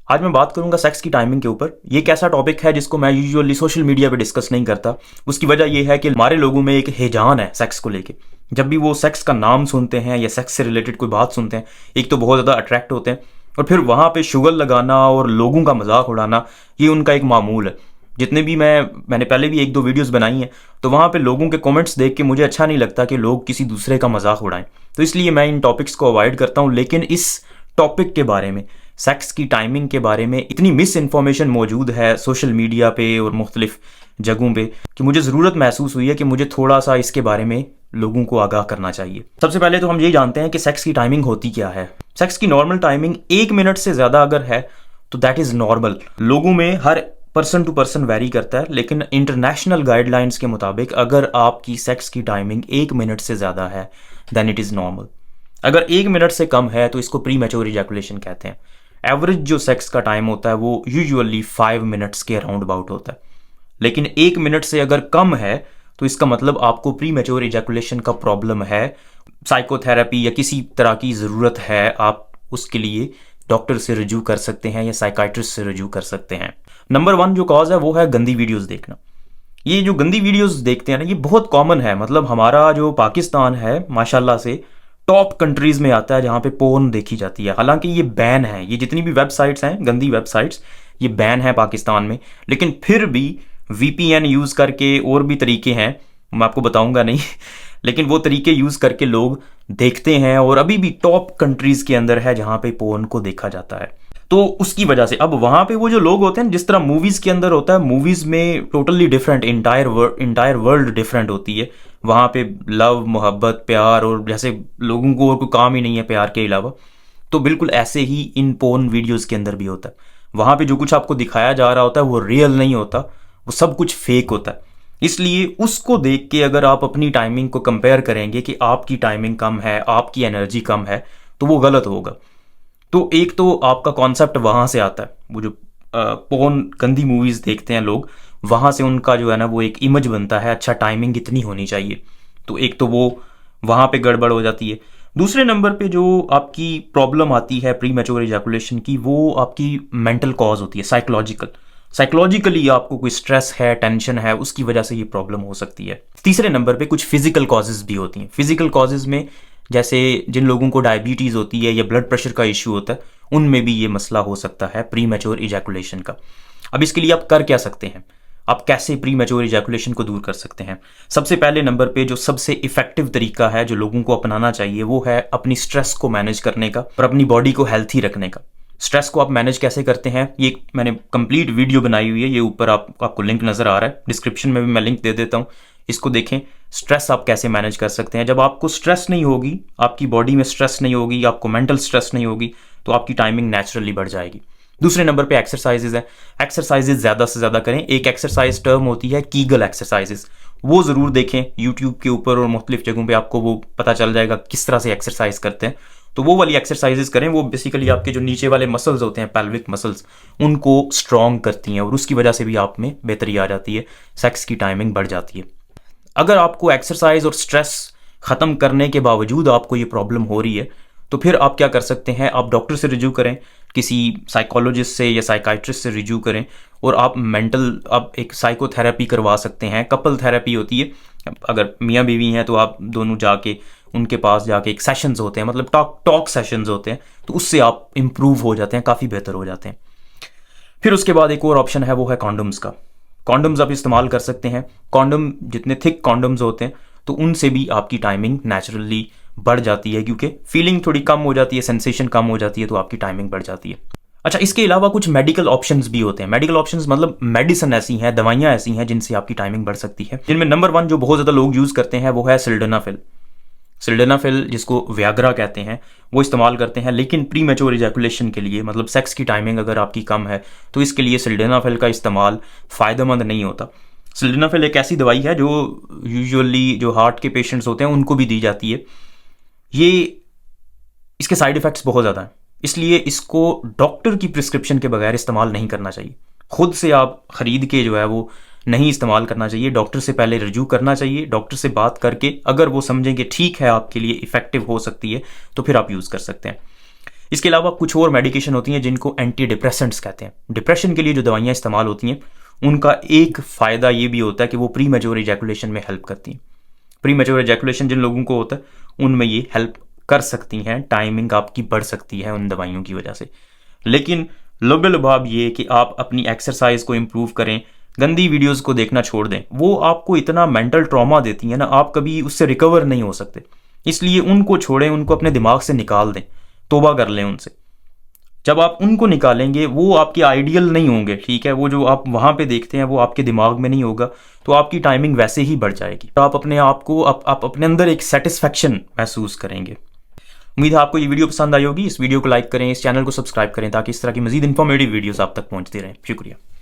आज मैं बात करूंगा सेक्स की टाइमिंग के ऊपर। ये एक ऐसा टॉपिक है जिसको मैं यूजुअली सोशल मीडिया पे डिस्कस नहीं करता। उसकी वजह यह है कि हमारे लोगों में एक हिजान है सेक्स को लेके। जब भी वो सेक्स का नाम सुनते हैं या सेक्स से रिलेटेड कोई बात सुनते हैं, एक तो बहुत ज़्यादा अट्रैक्ट होते हैं और फिर वहाँ पे शुगर लगाना और लोगों का मजाक उड़ाना, ये उनका एक मामूल है। जितने भी मैंने पहले भी एक दो वीडियोस बनाई हैं, तो वहाँ पे लोगों के कमेंट्स देख के मुझे अच्छा नहीं लगता कि लोग किसी दूसरे का मजाक उड़ाएं। तो इसलिए मैं इन टॉपिक्स को अवॉइड करता हूँ। लेकिन इस टॉपिक के बारे में, सेक्स की टाइमिंग के बारे में इतनी मिस इन्फॉर्मेशन मौजूद है सोशल मीडिया पे और मुख्तलिफ जगहों पे कि मुझे ज़रूरत महसूस हुई है कि मुझे थोड़ा सा इसके बारे में लोगों को आगाह करना चाहिए। सबसे पहले तो हम ये जानते हैं कि सेक्स की टाइमिंग होती क्या है। सेक्स की नॉर्मल टाइमिंग 1 मिनट से ज़्यादा अगर है तो दैट इज़ नॉर्मल। लोगों में हर पर्सन टू पर्सन वेरी करता है, लेकिन इंटरनेशनल गाइडलाइंस के मुताबिक अगर आपकी सेक्स की टाइमिंग 1 मिनट से ज़्यादा है देन इट इज़ नॉर्मल। अगर 1 मिनट से कम है तो इसको प्री मैच्योर इजैकुलेशन कहते हैं। एवरेज जो सेक्स का टाइम होता है वो यूजुअली 5 मिनट्स के अराउंड अबाउट होता है। लेकिन 1 मिनट से अगर कम है तो इसका मतलब आपको प्री मैच्योर इजैकुलेशन का प्रॉब्लम है, साइकोथेरेपी या किसी तरह की ज़रूरत है। आप उसके लिए डॉक्टर से रिज्यू कर सकते हैं या साइकाइट्रिस्ट से रिज्यू कर सकते हैं। नंबर 1 जो कॉज है वो है गंदी वीडियोस देखना। ये जो गंदी वीडियोस देखते हैं ना, ये बहुत कॉमन है। मतलब हमारा जो पाकिस्तान है माशाल्लाह से टॉप कंट्रीज में आता है जहाँ पे पोर्न देखी जाती है। हालांकि ये बैन है, ये जितनी भी वेबसाइट्स हैं गंदी वेबसाइट्स, ये बैन है पाकिस्तान में। लेकिन फिर भी VPN यूज़ करके और भी तरीके हैं, मैं आपको बताऊंगा नहीं लेकिन वो तरीके यूज़ करके लोग देखते हैं और अभी भी टॉप कंट्रीज़ के अंदर है जहाँ पे पोर्न को देखा जाता है। तो उसकी वजह से अब वहाँ पे वो जो लोग होते हैं, जिस तरह मूवीज़ के अंदर होता है, मूवीज़ में totally different, entire world different होती है। वहाँ पे लव, मोहब्बत, प्यार, और जैसे लोगों को और कोई काम ही नहीं है प्यार के अलावा, तो बिल्कुल ऐसे ही इन पोर्न वीडियोज़ के अंदर भी होता है। वहाँ पे जो कुछ आपको दिखाया जा रहा होता है वो रियल नहीं होता, वो सब कुछ फेक होता है। इसलिए उसको देख के अगर आप अपनी टाइमिंग को कंपेयर करेंगे कि आपकी टाइमिंग कम है, आपकी एनर्जी कम है, तो वो गलत होगा। तो एक तो आपका कॉन्सेप्ट वहाँ से आता है, वो जो पोर्न गंदी मूवीज़ देखते हैं लोग, वहाँ से उनका जो है ना वो एक इमेज बनता है, अच्छा टाइमिंग इतनी होनी चाहिए। तो एक तो वो वहाँ पे गड़बड़ हो जाती है। दूसरे नंबर पे जो आपकी प्रॉब्लम आती है प्री मैच्योर इजैकुलेशन की, वो आपकी मेंटल कॉज होती है, साइकोलॉजिकली आपको कोई स्ट्रेस है, टेंशन है, उसकी वजह से ये प्रॉब्लम हो सकती है। तीसरे नंबर पे कुछ फिजिकल कॉजेज़ भी होती हैं। फिजिकल कॉजेज़ में जैसे जिन लोगों को डायबिटीज़ होती है या ब्लड प्रेशर का इश्यू होता है, उनमें भी ये मसला हो सकता है प्री मैच्योर इजैकुलेशन का। अब इसके लिए आप कर क्या सकते हैं, आप कैसे प्री मैच्योर इजैकुलेशन को दूर कर सकते हैं? सबसे पहले नंबर पे जो सबसे इफेक्टिव तरीका है जो लोगों को अपनाना चाहिए वो है अपनी स्ट्रेस को मैनेज करने का और अपनी बॉडी को हेल्थी रखने का। स्ट्रेस को आप मैनेज कैसे करते हैं, ये मैंने कंप्लीट वीडियो बनाई हुई है, ये ऊपर आपको लिंक नज़र आ रहा है, डिस्क्रिप्शन में भी मैं लिंक दे देता हूँ, इसको देखें। स्ट्रेस आप कैसे मैनेज कर सकते हैं। जब आपको स्ट्रेस नहीं होगी, आपकी बॉडी में स्ट्रेस नहीं होगी, आपको मेंटल स्ट्रेस नहीं होगी, तो आपकी टाइमिंग नेचुरली बढ़ जाएगी। दूसरे नंबर पे एक्सरसाइजेज है। एक्सरसाइजेज ज़्यादा से ज़्यादा करें। एक एक्सरसाइज टर्म होती है कीगल एक्सरसाइजेज, वो ज़रूर देखें यूट्यूब के ऊपर और मुख्तलिफ जगहों पे आपको वो पता चल जाएगा किस तरह से एक्सरसाइज करते हैं। तो वो वाली एक्सरसाइजेज करें। वो बेसिकली आपके जो नीचे वाले मसल्स होते हैं, पेल्विक मसल्स, उनको स्ट्रॉन्ग करती हैं और उसकी वजह से भी आप में बेहतरी आ जाती है, सेक्स की टाइमिंग बढ़ जाती है। अगर आपको एक्सरसाइज और स्ट्रेस ख़त्म करने के बावजूद आपको ये प्रॉब्लम हो रही है, तो फिर आप क्या कर सकते हैं, आप डॉक्टर से रिज्यू करें, किसी साइकोलॉजिस्ट से या साइकाइट्रिस्ट से रिज्यू करें, और आप एक साइकोथेरेपी करवा सकते हैं। कपल थेरेपी होती है, अगर मियाँ बीवी हैं तो आप दोनों जाके उनके पास जाके एक सेशंस होते हैं, मतलब टॉक सेशंस होते हैं, तो उससे आप इम्प्रूव हो जाते हैं, काफ़ी बेहतर हो जाते हैं। फिर उसके बाद एक और ऑप्शन है, वो है कॉन्डम्स का। कॉन्डम्स आप इस्तेमाल कर सकते हैं। कॉन्डम जितने थिक कॉन्डम्स होते हैं तो उनसे भी आपकी टाइमिंग नेचुरली बढ़ जाती है, क्योंकि फीलिंग थोड़ी कम हो जाती है, सेंसेशन कम हो जाती है, तो आपकी टाइमिंग बढ़ जाती है। अच्छा, इसके अलावा कुछ मेडिकल ऑप्शंस भी होते हैं। मेडिकल ऑप्शंस मतलब मेडिसिन ऐसी हैं, दवाइयाँ ऐसी हैं जिनसे आपकी टाइमिंग बढ़ सकती है। जिनमें नंबर 1 जो बहुत ज़्यादा लोग यूज़ करते हैं वो है सिल्डेनाफिल, जिसको व्याग्रा कहते हैं, वो इस्तेमाल करते हैं। लेकिन प्री मैच्योर इजैकुलेशन के लिए, मतलब सेक्स की टाइमिंग अगर आपकी कम है, तो इसके लिए सिल्डेनाफिल का इस्तेमाल फ़ायदेमंद नहीं होता। सिल्डेनाफिल एक ऐसी दवाई है जो यूजुअली जो हार्ट के पेशेंट्स होते हैं उनको भी दी जाती है। इसके साइड इफ़ेक्ट्स बहुत ज़्यादा हैं, इसलिए इसको डॉक्टर की प्रिस्क्रिप्शन के बगैर इस्तेमाल नहीं करना चाहिए। खुद से आप ख़रीद के जो है वो नहीं इस्तेमाल करना चाहिए। डॉक्टर से पहले रिव्यू करना चाहिए, डॉक्टर से बात करके अगर वो समझें कि ठीक है, आपके लिए इफ़ेक्टिव हो सकती है, तो फिर आप यूज़ कर सकते हैं। इसके अलावा कुछ और मेडिकेशन होती हैं जिनको एंटी डिप्रेसेंट्स कहते हैं। डिप्रेशन के लिए जो दवाइयाँ इस्तेमाल होती हैं उनका एक फ़ायदा ये भी होता है कि वो प्री मैच्योर इजैकुलेशन में हेल्प करती हैं। प्री मैच्योर इजैकुलेशन जिन लोगों को होता है उनमें ये हेल्प कर सकती हैं, टाइमिंग आपकी बढ़ सकती है उन दवाइयों की वजह से। लेकिन लुबे-लुभाब ये कि आप अपनी एक्सरसाइज को इम्प्रूव करें, गंदी वीडियोस को देखना छोड़ दें, वो आपको इतना मेंटल ट्रॉमा देती है ना, आप कभी उससे रिकवर नहीं हो सकते। इसलिए उनको छोड़ें, उनको अपने दिमाग से निकाल दें, तौबा कर लें उनसे। जब आप उनको निकालेंगे वो आपके आइडियल नहीं होंगे, ठीक है, वो जो आप वहाँ पे देखते हैं वो आपके दिमाग में नहीं होगा, तो आपकी टाइमिंग वैसे ही बढ़ जाएगी। तो आप अपने आप को आप अपने अंदर एक सेटिस्फेक्शन महसूस करेंगे। उम्मीद है आपको ये वीडियो पसंद आई होगी। इस वीडियो को लाइक करें, इस चैनल को सब्सक्राइब करें ताकि इस तरह की मजीद इंफॉर्मेटिव वीडियोस आप तक पहुंचती रहें। शुक्रिया।